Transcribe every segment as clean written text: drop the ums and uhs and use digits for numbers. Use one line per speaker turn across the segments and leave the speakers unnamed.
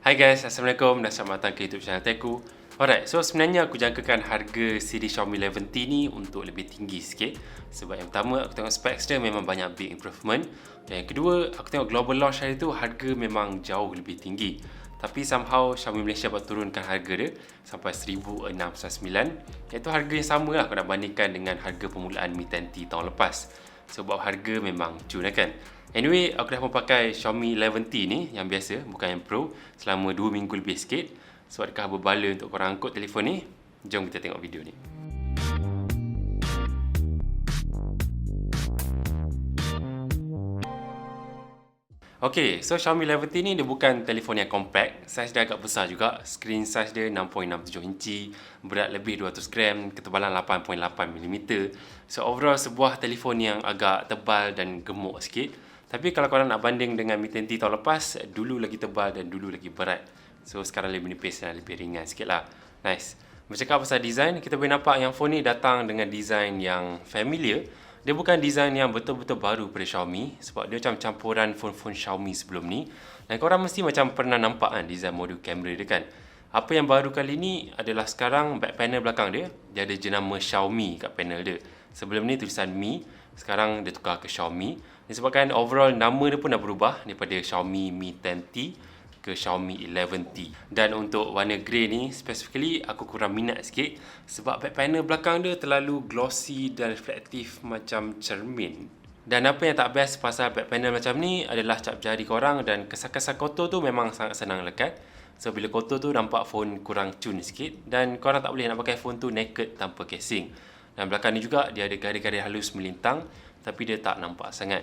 Hai guys, Assalamualaikum dan selamat datang ke YouTube channel Teku. Alright, so sebenarnya aku jangkakan harga siri Xiaomi 11T ni untuk lebih tinggi sikit. Sebab yang pertama, aku tengok specs dia memang banyak big improvement. Dan yang kedua, aku tengok global launch hari tu harga memang jauh lebih tinggi. Tapi somehow Xiaomi Malaysia buat turunkan harga dia sampai 1699. Iaitu harga yang sama lah kalau nak bandingkan dengan harga permulaan Mi 10T tahun lepas. Sebab harga memang cun kan. Anyway, aku dah memakai Xiaomi 11T ni yang biasa, bukan yang Pro, selama 2 minggu lebih sikit. So, adakah berbala untuk korang angkut telefon ni? Jom kita tengok video ni. Okay, so Xiaomi 11T ni dia bukan telefon yang compact. Saiz dia agak besar juga. Screen size dia 6.67 inci, berat lebih 200 gram, ketebalan 8.8mm. So overall sebuah telefon yang agak tebal dan gemuk sikit. Tapi kalau korang nak banding dengan Mi 10T tahun lepas, dulu lagi tebal dan dulu lagi berat. So sekarang lebih nipis dan lebih ringan sikit lah. Nice. Bercakap pasal design, kita boleh nampak yang phone ni datang dengan design yang familiar. Dia bukan design yang betul-betul baru pada Xiaomi, sebab dia macam campuran phone-phone Xiaomi sebelum ni. Dan korang mesti macam pernah nampak kan design modul kamera dia kan. Apa yang baru kali ni adalah sekarang back panel belakang dia ada jenama Xiaomi kat panel dia. Sebelum ni tulisan Mi, sekarang dia tukar ke Xiaomi. Disebabkan overall nama dia pun dah berubah daripada Xiaomi Mi 10T ke Xiaomi 11T. Dan untuk warna grey ni specifically aku kurang minat sikit sebab back panel belakang dia terlalu glossy dan reflektif macam cermin. Dan apa yang tak best pasal back panel macam ni adalah cap jari korang dan kesan-kesan kotor tu memang sangat senang lekat. So bila kotor tu nampak phone kurang cun sikit dan korang tak boleh nak pakai phone tu naked tanpa casing. Dan belakang ni juga dia ada garis-garis halus melintang tapi dia tak nampak sangat.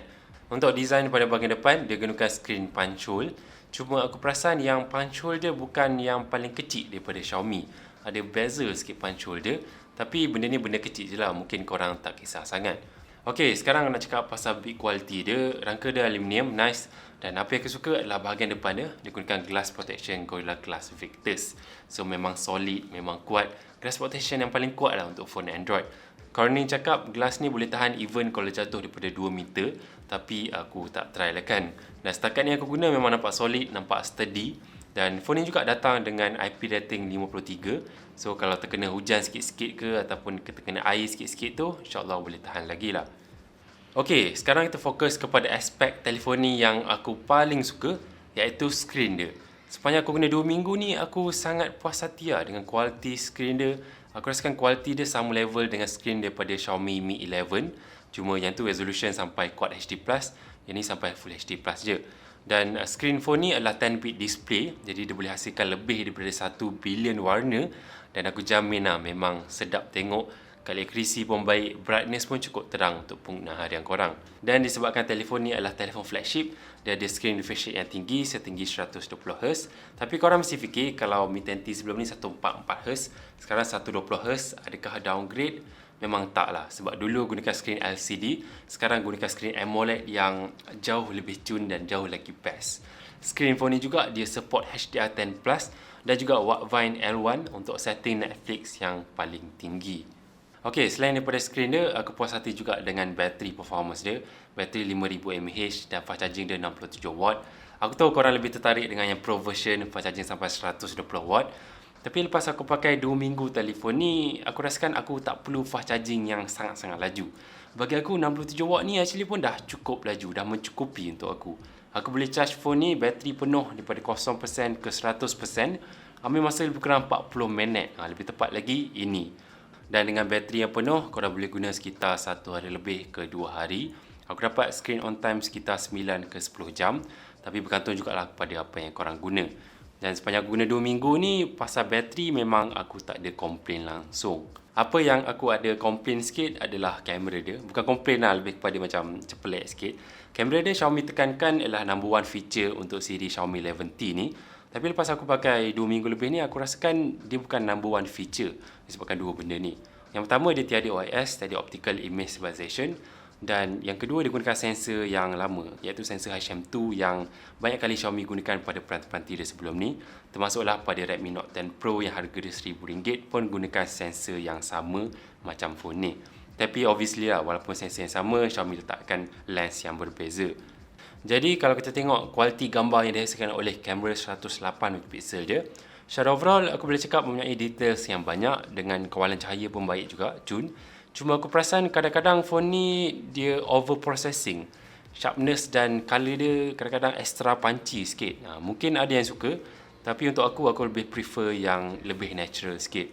Untuk design pada bahagian depan dia gunakan screen punch hole. Cuma aku perasan yang punch hole dia bukan yang paling kecil daripada Xiaomi. Ada bezel sikit punch hole dia. Tapi benda ni benda kecil je lah. Mungkin korang tak kisah sangat. Okay, sekarang nak cakap pasal build quality dia. Rangka dia aluminium, nice. Dan apa yang aku suka adalah bahagian depan dia. Dia gunakan glass protection Gorilla Glass Victus. So memang solid, memang kuat. Glass protection yang paling kuat lah untuk phone Android. Corning cakap glass ni boleh tahan even kalau jatuh daripada 2 meter. Tapi aku tak try lah kan. Dan setakat ni aku guna memang nampak solid, nampak sturdy. Dan phone ni juga datang dengan IP rating 53. So kalau terkena hujan sikit-sikit ke ataupun terkena air sikit-sikit tu, insyaAllah boleh tahan lagi lah. Okay, sekarang kita fokus kepada aspek telefon ni yang aku paling suka, iaitu screen dia. Sepanjang aku guna 2 minggu ni, aku sangat puas hati lah dengan kualiti screen dia. Aku rasakan kualiti dia sama level dengan screen daripada Xiaomi Mi 11. Cuma yang tu resolution sampai Quad HD+, yang ni sampai Full HD+ je. Dan screen phone ni adalah 10-bit display, jadi dia boleh hasilkan lebih daripada 1 bilion warna. Dan aku jamin lah memang sedap tengok. Kali akurasi pun baik, brightness pun cukup terang untuk penggunaan harian korang. Dan disebabkan telefon ni adalah telefon flagship, dia ada screen refresh rate yang tinggi, setinggi 120Hz. Tapi korang mesti fikir kalau Mi 10T sebelum ni 144Hz, sekarang 120Hz, adakah downgrade? Memang tak lah, sebab dulu gunakan screen LCD, sekarang gunakan screen AMOLED yang jauh lebih cun dan jauh lagi best. Screen phone ni juga dia support HDR10+ dan juga Widevine L1 untuk setting Netflix yang paling tinggi. Okay, selain daripada screen dia, aku puas hati juga dengan battery performance dia. Bateri 5000 mAh dan fast charging dia 67W. Aku tahu korang lebih tertarik dengan yang Pro version, fast charging sampai 120W. Tapi lepas aku pakai 2 minggu telefon ni, aku rasakan aku tak perlu fast charging yang sangat-sangat laju. Bagi aku 67W ni actually pun dah cukup laju, dah mencukupi untuk aku. Aku boleh charge phone ni bateri penuh daripada 0% ke 100%, ambil masa lebih kurang 40 minit. Lebih tepat lagi ini. Dan dengan bateri yang penuh, korang boleh guna sekitar 1 hari lebih ke 2 hari. Aku dapat screen on time sekitar 9 ke 10 jam. Tapi bergantung jugalah kepada apa yang korang guna. Dan sepanjang aku guna 2 minggu ni, pasal bateri memang aku tak ada komplain langsung. Apa yang aku ada komplain sikit adalah kamera dia. Bukan komplain lah, lebih kepada macam cepelek sikit. Kamera dia Xiaomi tekankan adalah number 1 feature untuk siri Xiaomi 11T ni. Tapi lepas aku pakai 2 minggu lebih ni, aku rasakan dia bukan number 1 feature disebabkan dua benda ni. Yang pertama, dia tiada OIS, tiada Optical Image Stabilization. Dan yang kedua, dia gunakan sensor yang lama, iaitu sensor HM2 yang banyak kali Xiaomi gunakan pada peranti-peranti dia sebelum ni. Termasuklah pada Redmi Note 10 Pro yang harga dia RM1000 pun gunakan sensor yang sama macam phone ni. Tapi obviously lah, walaupun sensor yang sama, Xiaomi letakkan lens yang berbeza. Jadi kalau kita tengok kualiti gambar yang dihasilkan oleh kamera 108 megapiksel dia, secara overall aku boleh cakap mempunyai details yang banyak dengan kawalan cahaya pun baik juga, cun. Cuma aku perasan kadang-kadang phone ni dia over processing. Sharpness dan color dia kadang-kadang extra punchy sikit. Mungkin ada yang suka, tapi untuk aku lebih prefer yang lebih natural sikit.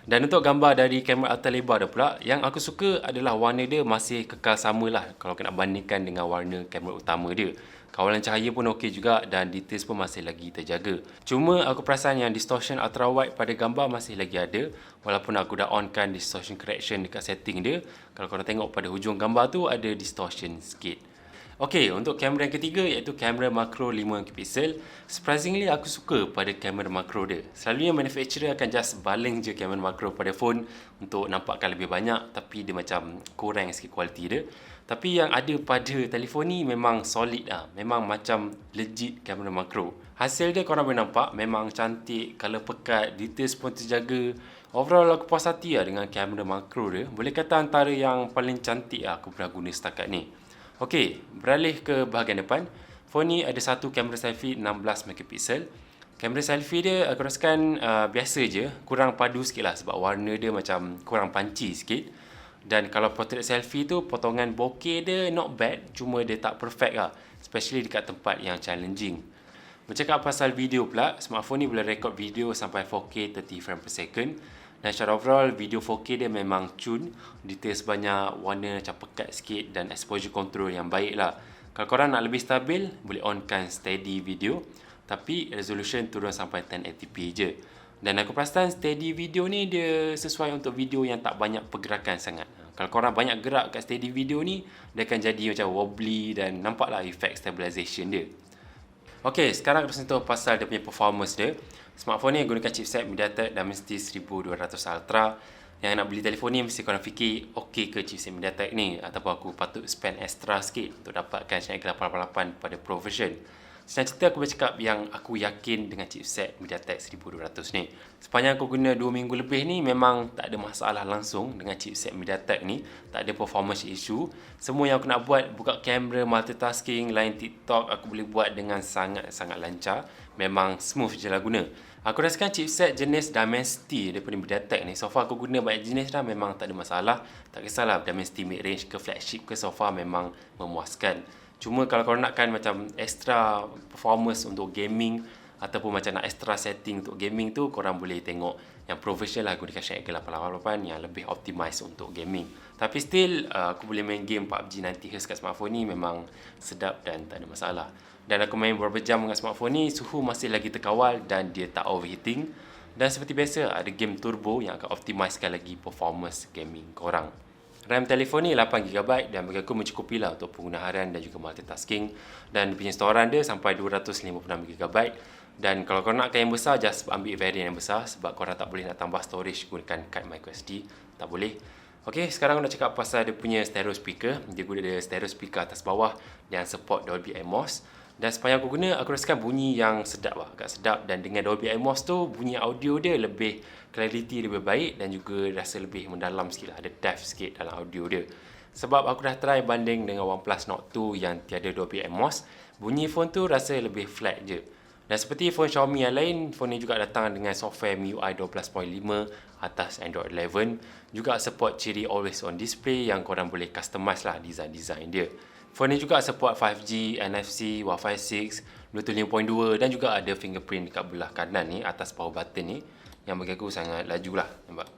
Dan untuk gambar dari kamera ultra lebar dia pula, yang aku suka adalah warna dia masih kekal sama lah kalau kena bandingkan dengan warna kamera utama dia. Kawalan cahaya pun okey juga dan details pun masih lagi terjaga. Cuma aku perasan yang distortion ultra wide pada gambar masih lagi ada, walaupun aku dah onkan distortion correction dekat setting dia. Kalau korang tengok pada hujung gambar tu ada distortion sikit. Okey, untuk kamera yang ketiga iaitu kamera makro 5 megapiksel. Surprisingly aku suka pada kamera makro dia. Selalunya manufacturer akan just baling je kamera makro pada phone untuk nampakkan lebih banyak, tapi dia macam kurang sikit kualiti dia. Tapi yang ada pada telefon ni memang solid lah. Memang macam legit kamera makro. Hasil dia korang boleh nampak memang cantik, color pekat, details pun terjaga. Overall aku puas hati lah dengan kamera makro dia. Boleh kata antara yang paling cantik lah aku pernah guna setakat ni. Okey, beralih ke bahagian depan. Phone ni ada satu kamera selfie 16 megapiksel. Kamera selfie dia aku rasakan biasa je, kurang padu sikit lah sebab warna dia macam kurang punchy sikit. Dan kalau portrait selfie tu, potongan bokeh dia not bad, cuma dia tak perfect lah, especially dekat tempat yang challenging. Bercakap pasal video pula, smartphone ni boleh record video sampai 4K 30 frame per second. Dan secara overall, video 4K dia memang cun, details banyak, warna macam pekat sikit dan exposure control yang baik lah. Kalau korang nak lebih stabil, boleh onkan steady video, tapi resolution turun sampai 1080p je. Dan aku perasan steady video ni dia sesuai untuk video yang tak banyak pergerakan sangat. Kalau korang banyak gerak kat steady video ni, dia akan jadi macam wobbly dan nampaklah efek stabilization dia. Okey, sekarang kita sentuh pasal dia punya performance dia. Smartphone ni gunakan chipset MediaTek Dimensity 1200 Ultra. Yang nak beli telefon ni mesti korang fikir, okey ke chipset MediaTek ni, ataupun aku patut spend extra sikit untuk dapatkan Snapdragon 888 pada Pro version. Senang cerita aku bercakap yang aku yakin dengan chipset MediaTek 1200 ni. Sepanjang aku guna 2 minggu lebih ni memang tak ada masalah langsung dengan chipset MediaTek ni. Tak ada performance issue. Semua yang aku nak buat, buka kamera, multitasking, lain TikTok, aku boleh buat dengan sangat-sangat lancar. Memang smooth je lah guna. Aku rasakan chipset jenis Dimensity daripada MediaTek ni, so far aku guna banyak jenis dah, memang tak ada masalah. Tak kisahlah Dimensity mid-range ke flagship ke, so far memang memuaskan. Cuma kalau korang nakkan macam extra performance untuk gaming ataupun macam nak extra setting untuk gaming tu, korang boleh tengok yang professional lah gunakan Snapdragon 888 yang lebih optimize untuk gaming. Tapi still aku boleh main game PUBG 90Hz kat smartphone ni memang sedap dan tak ada masalah. Dan aku main beberapa jam dengan smartphone ni, suhu masih lagi terkawal dan dia tak overheating. Dan seperti biasa ada game turbo yang akan optimizekan lagi performance gaming korang. RAM telefon ni 8GB dan bagi aku mencukupi lah untuk pengguna harian dan juga multitasking. Dan punya storan dia sampai 256GB. Dan kalau korang nakkan yang besar, just ambil variant yang besar sebab korang tak boleh nak tambah storage gunakan card microSD. Tak boleh. Ok, sekarang aku nak cakap pasal dia punya stereo speaker. Dia guna stereo speaker atas bawah dan support Dolby Atmos. Dan sepanjang aku guna, aku rasakan bunyi yang sedap lah, agak sedap. Dan dengan Dolby Atmos tu, bunyi audio dia lebih clarity lebih baik dan juga rasa lebih mendalam sikit lah, ada depth sikit dalam audio dia. Sebab aku dah try banding dengan OnePlus Note 2 yang tiada Dolby Atmos, bunyi phone tu rasa lebih flat je. Dan seperti phone Xiaomi yang lain, phone ni juga datang dengan software MIUI 12.5 atas Android 11. Juga support ciri always on display yang korang boleh customize lah design-design dia. Phone ni juga support 5G, NFC, Wi-Fi 6, Bluetooth 5.2 dan juga ada fingerprint dekat belah kanan ni, atas power button ni, yang bagi aku sangat laju lah, nampak.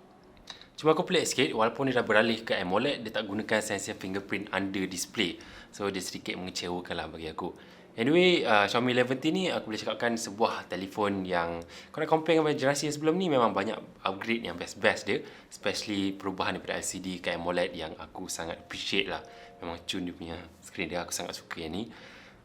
Cuma aku pelik sikit, walaupun dia dah beralih ke AMOLED, dia tak gunakan sensor fingerprint under display. So dia sedikit mengecewakan lah bagi aku. Anyway, Xiaomi 11T ni aku boleh cakapkan sebuah telefon yang kalau compare dengan generasi yang sebelum ni memang banyak upgrade yang best-best dia, especially perubahan daripada LCD ke AMOLED yang aku sangat appreciate lah. Memang cun dia punya screen dia, aku sangat suka yang ni.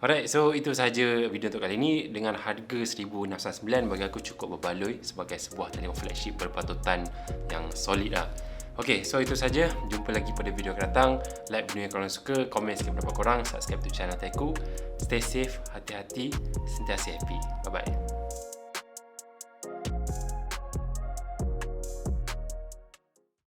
Alright, so itu sahaja video untuk kali ini. Dengan harga 1699 bagi aku cukup berbaloi sebagai sebuah telefon flagship berpatutan yang solid lah. Okay, so itu saja. Jumpa lagi pada video akan datang. Like video yang korang suka, komen sikit pendapat korang, subscribe to channel Teku. Stay safe, hati-hati, sentiasa happy. Bye-bye.